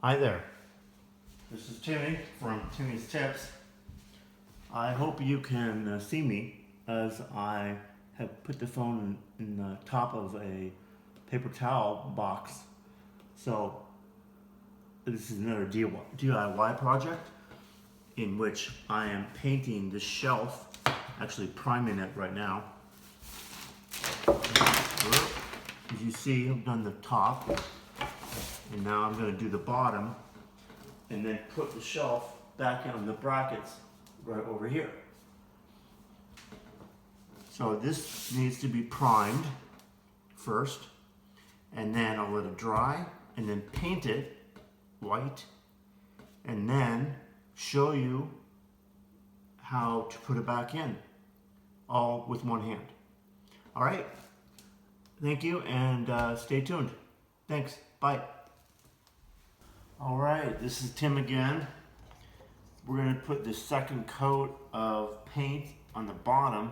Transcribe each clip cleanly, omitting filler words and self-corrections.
Hi there, this is Timmy from Timmy's Tips. I hope you can see me as I have put the phone in the top of a paper towel box. So this is another DIY project in which I am painting the shelf, actually priming it right now. As you see, I've done the top. And now I'm going to do the bottom and then put the shelf back on the brackets right over here. So this needs to be primed first, and then I'll let it dry and then paint it white and then show you how to put it back in, all with one hand. All right, thank you, and stay tuned. Thanks, bye. All right, this is Tim again. We're going to put the second coat of paint on the bottom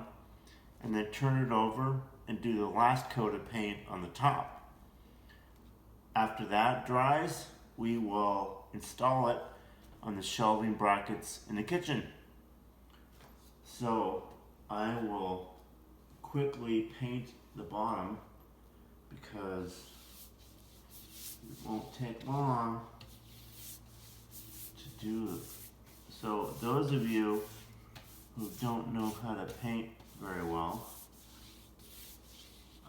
and then turn it over and do the last coat of paint on the top. After that dries, we will install it on the shelving brackets in the kitchen. So I will quickly paint the bottom because it won't take long to do. So those of you who don't know how to paint very well,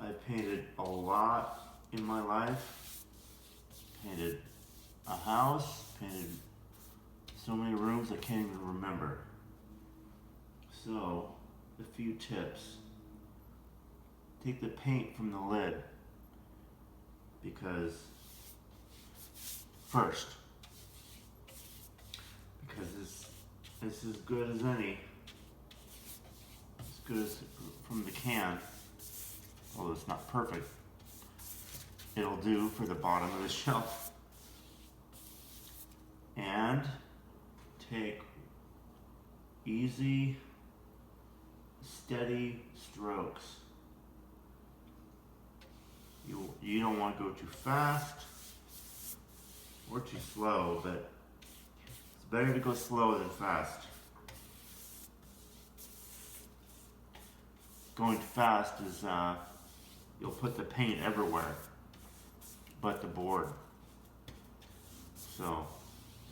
I've painted a lot in my life. Painted a house, painted so many rooms I can't even remember. So a few tips. Take the paint from the lid, because first, because it's as good as any, as good as from the can, although it's not perfect. It'll do for the bottom of the shelf. And take easy, steady strokes. You don't want to go too fast or too slow, but it's better to go slow than fast. Going too fast is you'll put the paint everywhere but the board. So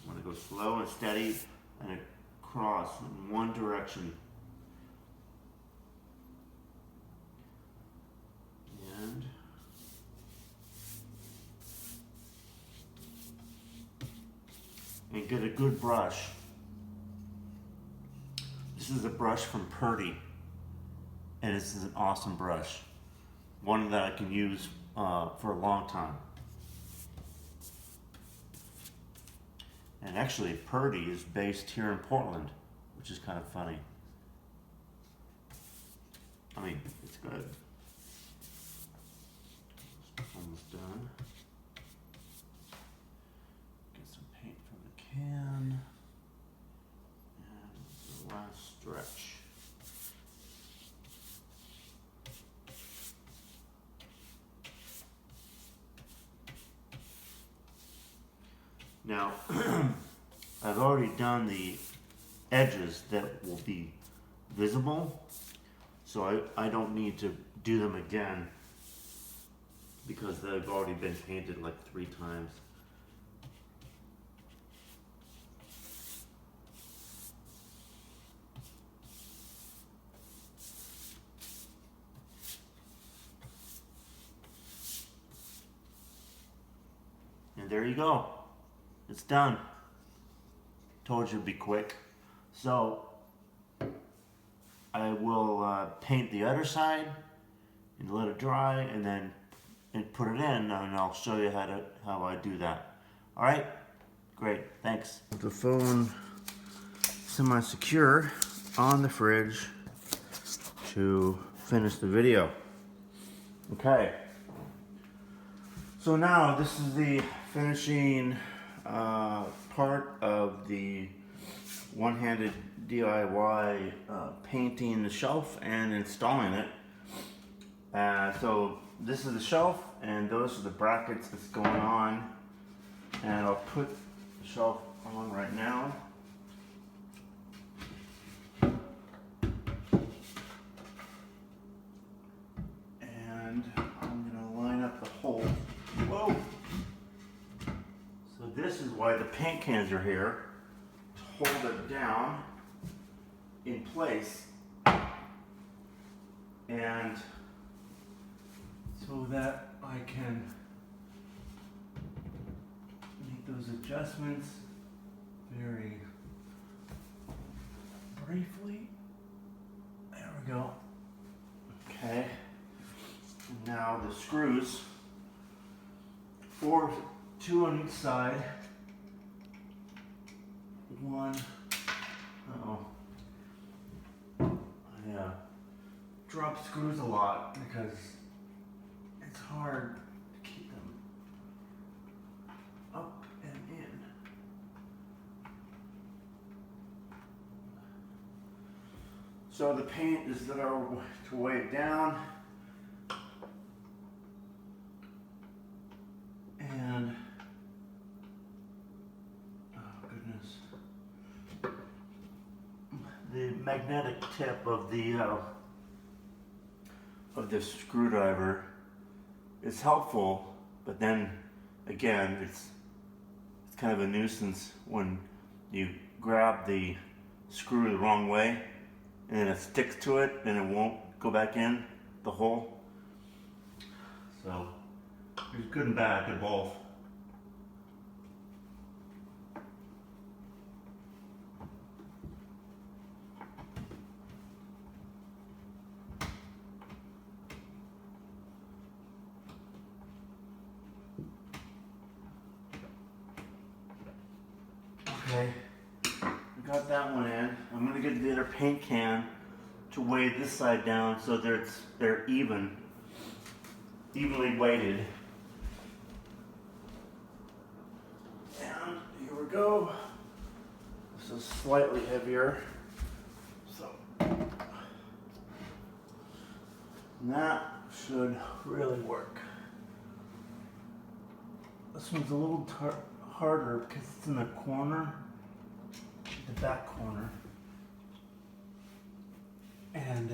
you want to go slow and steady and across in one direction. And get a good brush. This is a brush from Purdy, and this is an awesome brush. One that I can use for a long time. And actually, Purdy is based here in Portland, which is kind of funny. I mean, it's good. Almost done. Get some paint from the can. And the last stretch. Now, I've already done the edges that will be visible, so I don't need to do them again because they've already been painted like 3 times. And there you go. It's done. Told you it'd be quick. So I will paint the other side and let it dry, and then put it in, and I'll show you how I do that. All right, great, thanks. The phone semi-secure on the fridge to finish the video. Okay. So now this is the finishing part of the one-handed DIY painting the shelf and installing it. So this is the shelf, and those are the brackets that's going on And I'll put the shelf on right now. And I'm going to line up the hole. Whoa! So this is why the paint cans are here, to hold it down in place. And so that I can make those adjustments very briefly. There we go. Okay. And now the screws, two on each side. One. Drop screws a lot because it's hard to keep them up and in. So the paint is there to weigh it down, and oh goodness, the magnetic tip of the screwdriver is helpful, but then again it's kind of a nuisance when you grab the screw the wrong way and then it sticks to it and it won't go back in the hole. So there's good and bad to both. Okay, we got that one in. I'm going to get the other paint can to weigh this side down so they're evenly weighted. And here we go. This is slightly heavier. So that should really work. This one's a little harder because it's in the corner, the back corner, and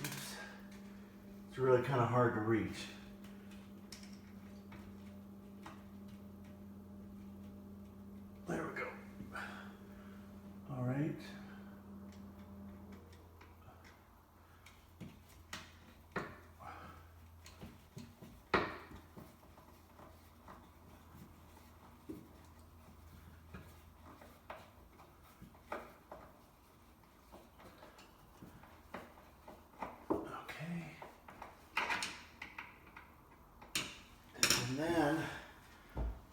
it's really kind of hard to reach. There we go. All right. And then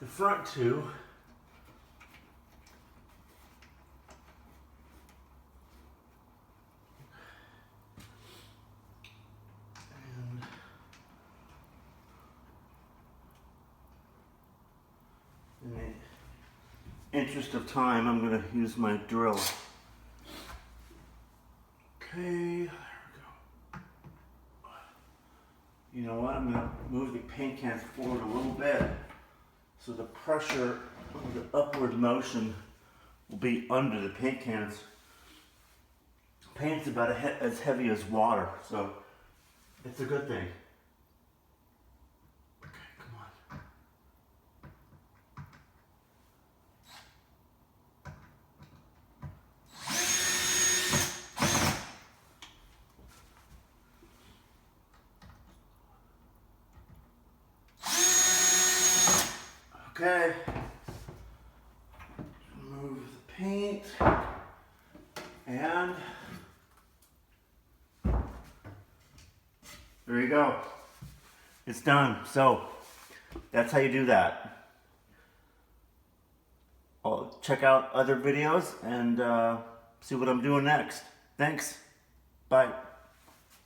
the front two, and in the interest of time, I'm going to use my drill. Okay. You know what, I'm going to move the paint cans forward a little bit so the pressure of the upward motion will be under the paint cans. Paint's about as heavy as water, so it's a good thing. Okay, come on. Okay, remove the paint, and there you go. It's done. So that's how you do that. I'll check out other videos and see what I'm doing next. Thanks. Bye.